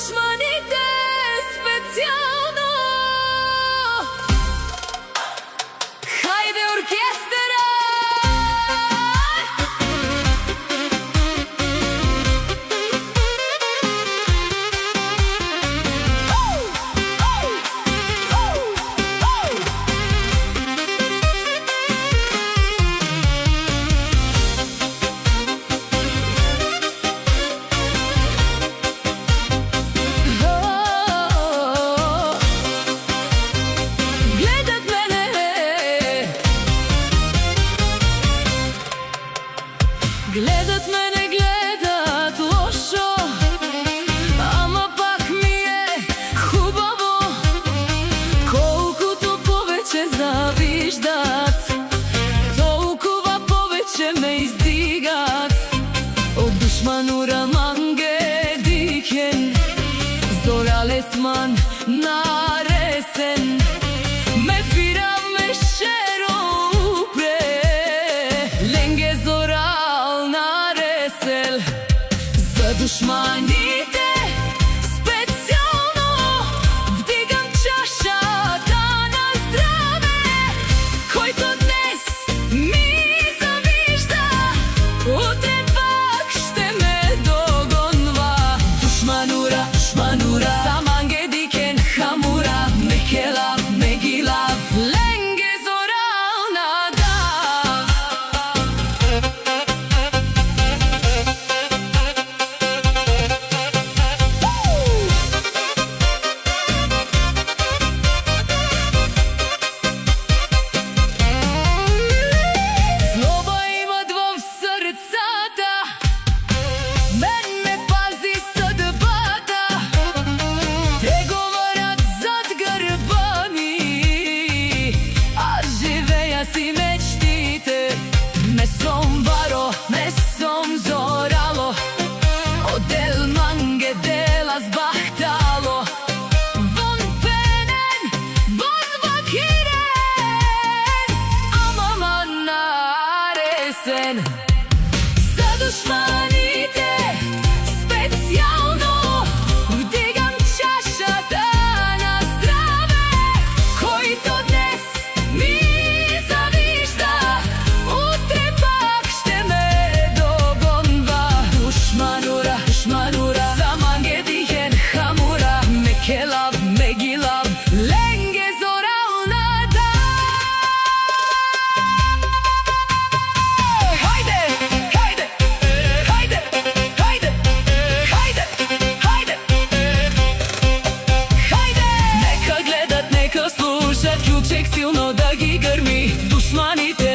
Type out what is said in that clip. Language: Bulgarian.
душманите специјално. Хајде оркестра! Гледат мене, гледат лошо, ама пак ми е хубаво. Колкото повече завиждат, толкова повече ме издигат. Од душманура манге дикен, зоралесман наресен, ме фира ме шеро упре, ленге зора за душманите специјално вдигам чашата на здраве. Којто днес ми завижда, утре пак ще ме догонва. Душманура, душманура, саманге дикен хамура, мекелав, мегилав, ленге зорална дав. Si мечтите, ме сом варо, ме сом зорало, одел манге делас бахтало. Вон пенен, вон вакирен, ама манаресен. За душманите специјално вдигам чашата на здраве. Којто днес ми Келав, мегилав, ленге зорална дав. Хајде, хајде, хајде, хајде, хајде, хајде, хајде. Нека гледат, нека слушат, клучек силно да ги грми. Душманите